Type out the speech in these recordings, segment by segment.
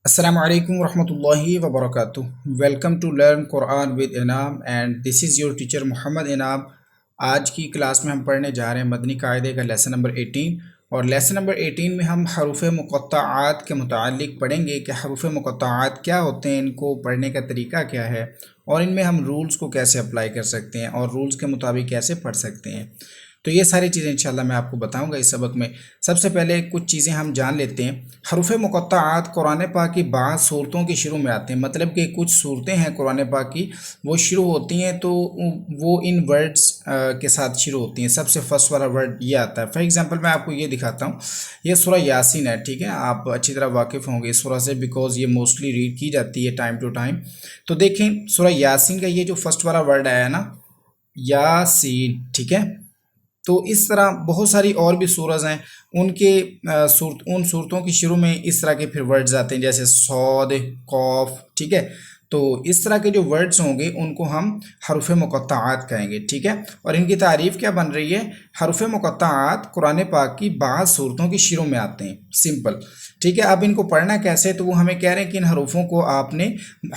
Assalamu alaikum warahmatullahi wabarakatuh. Welcome to Learn Quran with Inam and this is your teacher Muhammad Inam. آج کی class میں ہم پڑھنے جا رہے ہیں مدنی قاعدے کا لیسن نمبر 18 اور لیسن نمبر 18 میں ہم حروف مقطعات کے متعلق پڑھیں گے کہ حروف مقطعات کیا ہوتے ہیں، ان کو پڑھنے کا طریقہ کیا ہے اور ان میں ہم رولز کو کیسے اپلائی کر سکتے ہیں اور رولز کے مطابق کیسے پڑھ سکتے ہیں۔ تو یہ ساری چیزیں انشاءاللہ میں آپ کو بتاؤں گا اس سبق میں۔ سب سے پہلے کچھ چیزیں ہم جان لیتے ہیں۔ حروف مقطعات قرآن پاک کی بعض صورتوں کے شروع میں آتے ہیں، مطلب کہ کچھ صورتیں ہیں قرآن پاک کی وہ شروع ہوتی ہیں تو وہ ان ورڈز کے ساتھ شروع ہوتی ہیں۔ سب سے فرسٹ والا ورڈ یہ آتا ہے۔ فار ایگزامپل میں آپ کو یہ دکھاتا ہوں، یہ سورہ یاسین ہے، ٹھیک ہے، آپ اچھی طرح واقف ہوں گے اس سورہ سے بیکاز یہ موسٹلی ریڈ کی جاتی ہے ٹائم ٹو ٹائم۔ تو دیکھیں سورہ یاسین کا یہ جو فرسٹ والا ورڈ آیا ہے نا، یاسین، ٹھیک ہے، تو اس طرح بہت ساری اور بھی سورج ہیں، ان کے ان صورتوں کی شروع میں اس طرح کے پھر ورڈز آتے ہیں جیسے صاد، قاف، ٹھیک ہے۔ تو اس طرح کے جو ورڈز ہوں گے ان کو ہم حروف مقطعات کہیں گے، ٹھیک ہے۔ اور ان کی تعریف کیا بن رہی ہے؟ حروف مقطعات قرآن پاک کی بعض صورتوں کی شروع میں آتے ہیں، سمپل، ٹھیک ہے۔ اب ان کو پڑھنا کیسے؟ تو وہ ہمیں کہہ رہے ہیں کہ ان حروفوں کو آپ نے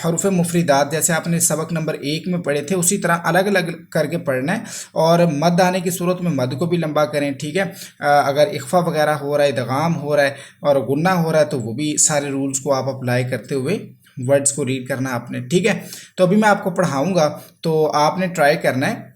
حروف مفردات جیسے آپ نے سبق نمبر 1 میں پڑھے تھے اسی طرح الگ الگ کر کے پڑھنا ہے، اور مد آنے کی صورت میں مد کو بھی لمبا کریں، ٹھیک ہے۔ اگر اخفا وغیرہ ہو رہا ہے، ادغام ہو رہا ہے اور غنہ ہو رہا ہے تو وہ بھی سارے رولز کو آپ اپلائی کرتے ہوئے ورڈز کو ریڈ کرنا آپ نے، ٹھیک ہے۔ تو ابھی میں آپ کو پڑھاؤں گا تو آپ نے ٹرائی کرنا ہے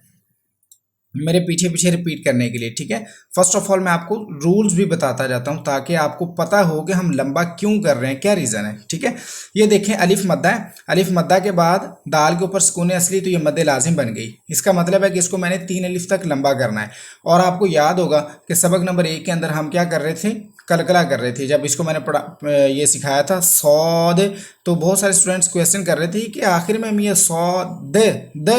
میرے پیچھے پیچھے ریپیٹ کرنے کے لیے، ٹھیک ہے۔ فرسٹ آف آل میں آپ کو رولز بھی بتاتا جاتا ہوں تاکہ آپ کو پتہ ہو کہ ہم لمبا کیوں کر رہے ہیں، کیا ریزن ہے، ٹھیک ہے۔ یہ دیکھیں الف مدہ ہے، الف مدہ کے بعد دال کے اوپر سکون اصلی تو یہ مد لازم بن گئی، اس کا مطلب ہے کہ اس کو میں نے 3 الف تک لمبا کرنا ہے۔ اور آپ کو یاد ہوگا کہ سبق نمبر 1 کے اندر ہم کیا کر رہے تھے؟ کلکلا کر رہے تھے۔ جب اس کو میں نے یہ سکھایا تھا صاد، تو بہت سارے اسٹوڈنٹس کویسچن کر رہے تھے کہ آخر میں ہم یہ صاد د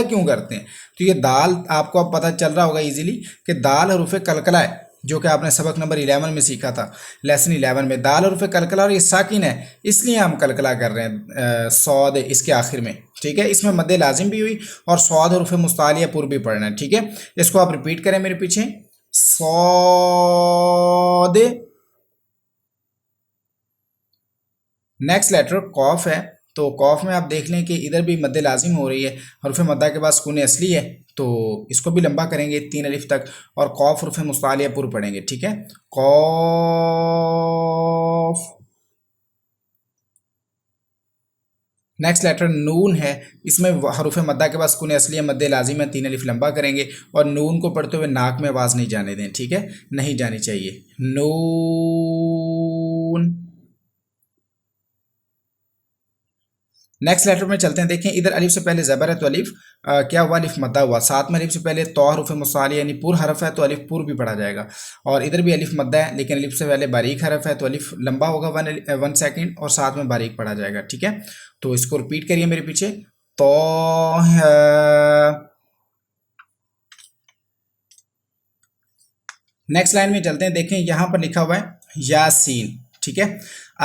کیوں کرتے ہیں؟ تو یہ دال آپ کو اب پتہ چل رہا ہوگا ایزیلی کہ دال حروف کلکلا ہے، جو کہ آپ نے سبق نمبر 11 میں سیکھا تھا، لیسن 11 میں دال حروف کلکلا اور یہ ساکن ہے، اس لیے ہم کلکلا کر رہے ہیں صاد اس کے آخر میں، ٹھیک ہے۔ اس میں مد لازم بھی ہوئی اور صاد حروف مستعلیہ پر بھی پڑھنا ہے، ٹھیک ہے۔ اس کو آپ ریپیٹ کریں میرے پیچھے، صاد۔ نیکسٹ لیٹر قوف ہے، تو قوف میں آپ دیکھ لیں کہ ادھر بھی مد لازم ہو رہی ہے، حروف مدہ کے بعد سکون اصلی ہے تو اس کو بھی لمبا کریں گے 3 الف تک، اور قوف حروف مستعلیہ پر پڑھیں گے، ٹھیک ہے۔ قوف۔ نیکسٹ لیٹر نون ہے، اس میں حروف مدہ کے بعد سکون اصلی ہے، مد لازم ہے، 3 الف لمبا کریں گے اور نون کو پڑھتے ہوئے ناک میں آواز نہیں جانے دیں، ٹھیک ہے، نہیں جانی چاہیے، نون۔ نیکسٹ لیٹر میں چلتے ہیں، دیکھیں ادھر الف سے پہلے زبر ہے تو الف کیا ہوا؟ الف مدہ ہوا، ساتھ میں الف سے پہلے تو حروف مصالیہ یعنی پر حرف ہے تو الف پر بھی پڑھا جائے گا، اور ادھر بھی الف مدہ ہے لیکن الف سے پہلے باریک حرف ہے تو الف لمبا ہوگا 1 سیکنڈ اور ساتھ میں باریک پڑھا جائے گا، ٹھیک ہے۔ تو اس کو ریپیٹ کریے میرے پیچھے، تو نیکسٹ لائن میں چلتے ہیں، دیکھیں یہاں پر لکھا ہوا ہے یاسین، ٹھیک ہے۔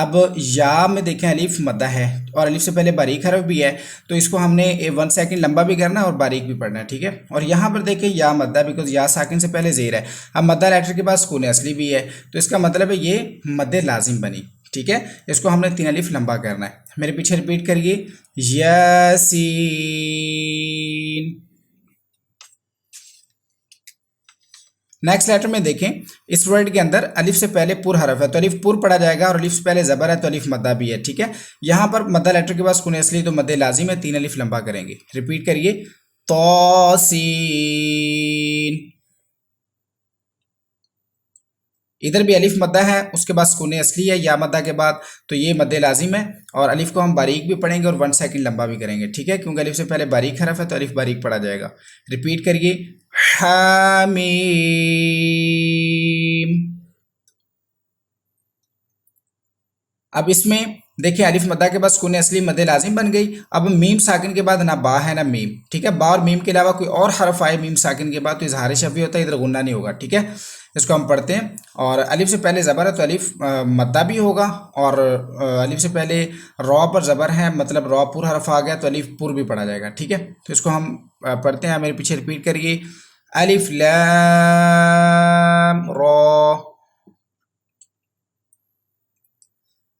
اب یا میں دیکھیں الف مدہ ہے اور الف سے پہلے باریک حرف بھی ہے تو اس کو ہم نے 1 سیکنڈ لمبا بھی کرنا ہے اور باریک بھی پڑھنا ہے، ٹھیک ہے۔ اور یہاں پر دیکھیں یا مدہ، بیکاز یا ساکن سے پہلے زیر ہے، اب مدہ لیٹر کے بعد سکون اصلی بھی ہے تو اس کا مطلب ہے یہ مد لازم بنی، ٹھیک ہے۔ اس کو ہم نے 3 الف لمبا کرنا ہے، میرے پیچھے ریپیٹ کریے، یاسین۔ نیکسٹ لیٹر میں دیکھیں اس ورڈ کے اندر الف سے پہلے پر حرف ہے تو الف پر پڑھا جائے گا اور الف سے پہلے زبر ہے تو الف مدہ بھی ہے، ٹھیک ہے۔ یہاں پر مدہ لیٹر کے بعد سکون اصلی تو مد لازم ہے، 3 الف لمبا کریں گے، ریپیٹ کریے، توسین۔ ادھر بھی الف مدہ ہے، اس کے بعد سکون اصلی ہے یا مدہ کے بعد تو یہ مد لازم ہے، اور الف کو ہم باریک بھی پڑھیں گے اور 1 سیکنڈ لمبا بھی کریں گے، ٹھیک ہے، کیونکہ الف سے پہلے باریک حرف ہے تو الف باریک پڑھا جائے گا، ریپیٹ کریے، حامیم۔ اب اس میں دیکھیں الف مدہ کے بعد سکون اصلی مد لازم بن گئی، اب میم ساکن کے بعد نہ با ہے نہ میم، ٹھیک ہے۔ با اور میم کے علاوہ کوئی اور حرف آئے میم ساکن کے بعد تو اظہار شفوی ہوتا ہے، ادھر غنہ نہیں ہوگا، ٹھیک ہے۔ اس کو ہم پڑھتے ہیں، اور الف سے پہلے زبر ہے تو الف مدہ بھی ہوگا، اور الف سے پہلے را پر زبر ہے مطلب را پر حرف آ گیا تو الف پر بھی پڑھا جائے گا، ٹھیک ہے۔ تو اس کو ہم پڑھتے ہیں، میرے پیچھے ریپیٹ کریے، الف لام را۔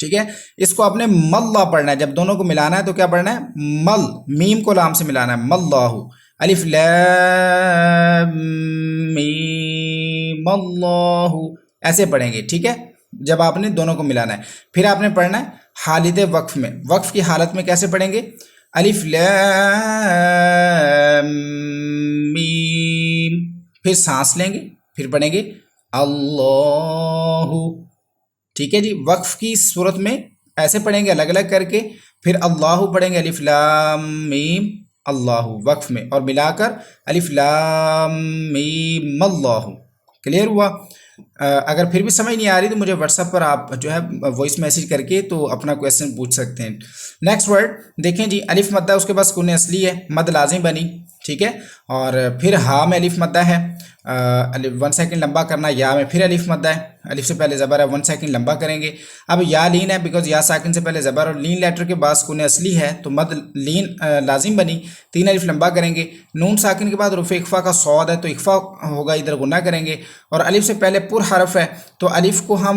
ٹھیک ہے. اس کو آپ نے ملا پڑھنا ہے. جب دونوں کو ملانا ہے تو کیا پڑھنا ہے؟ مل. میم کو لام سے ملانا ہے. ملہ. الف لام میم اللہ ایسے پڑھیں گے. ٹھیک ہے. جب آپ نے دونوں کو ملانا ہے پھر آپ نے پڑھنا ہے حالت وقف میں. وقف کی حالت میں کیسے پڑھیں گے؟ الف لام میم، پھر سانس لیں گے، پھر پڑھیں گے اللہ. ٹھیک ہے جی. وقف کی صورت میں ایسے پڑھیں گے الگ الگ کر کے، پھر اللہ پڑھیں گے الف لام میم اللہ وقف میں، اور ملا کر الف لام میم اللہ. کلیئر ہوا؟ اگر پھر بھی سمجھ نہیں آ رہی تو مجھے واٹس ایپ پر آپ جو ہے وائس میسیج کر کے تو اپنا کویشچن پوچھ سکتے ہیں. نیکسٹ ورڈ دیکھیں جی. الف مدہ اس کے پاس سکون اصلی ہے، مد لازم بنی. ٹھیک ہے. اور پھر ہاں میں الف مدہ ہے، 1 سیکنڈ لمبا کرنا. یا میں پھر الف مدہ ہے، الف سے پہلے زبر ہے، 1 سیکنڈ لمبا کریں گے. اب یا لین ہے بیکاز یا ساکن سے پہلے زبر اور لین لیٹر کے بعد سکون اصلی ہے تو مد لین لازم بنی. 3 الف لمبا کریں گے. نون ساکن کے بعد رفع اخفا کا صاد ہے تو اخفا ہوگا، ادھر غنہ کریں گے. اور الف سے پہلے پر حرف ہے تو الف کو ہم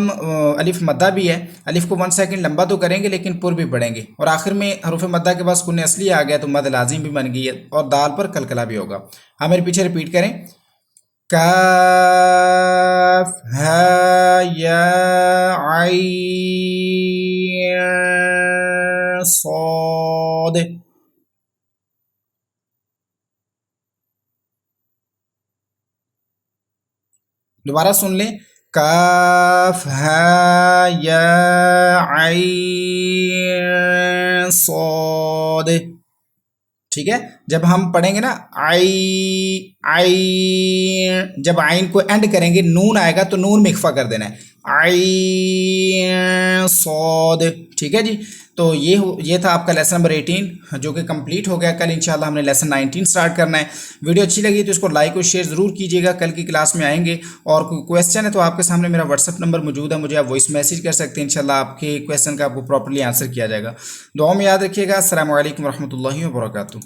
الف مدہ بھی ہے، الف کو 1 سیکنڈ لمبا تو کریں گے لیکن پر بھی پڑھیں گے. اور آخر میں حروف مدہ کے بعد سکون اصلی آ گیا تو مد لازم بھی بن گئی ہے اور دال پر کلکلا بھی ہوگا. ہاں میرے پیچھے ریپیٹ کریں. کاف ہا یا عین صاد. دوبارہ سن لیں. کاف ہا یا عین صاد. ٹھیک ہے. جب ہم پڑھیں گے نا جب عین کو اینڈ کریں گے نون آئے گا تو نون میں اخفا کر دینا ہے. عین صاد. ٹھیک ہے جی. تو یہ تھا آپ کا لیسن نمبر 18 جو کہ کمپلیٹ ہو گیا. کل انشاءاللہ ہم نے لیسن 19 سٹارٹ کرنا ہے. ویڈیو اچھی لگی تو اس کو لائک اور شیئر ضرور کیجیے گا. کل کی کلاس میں آئیں گے اور کوئی کویسچن ہے تو آپ کے سامنے میرا واٹس ایپ نمبر موجود ہے، مجھے آپ وائس میسیج کر سکتے ہیں. انشاءاللہ آپ کے کویسچن کا آپ کو پراپرلی آنسر کیا جائے گا. دعاؤں میں یاد رکھیے گا. السلام علیکم ورحمۃ اللہ وبرکاتہ.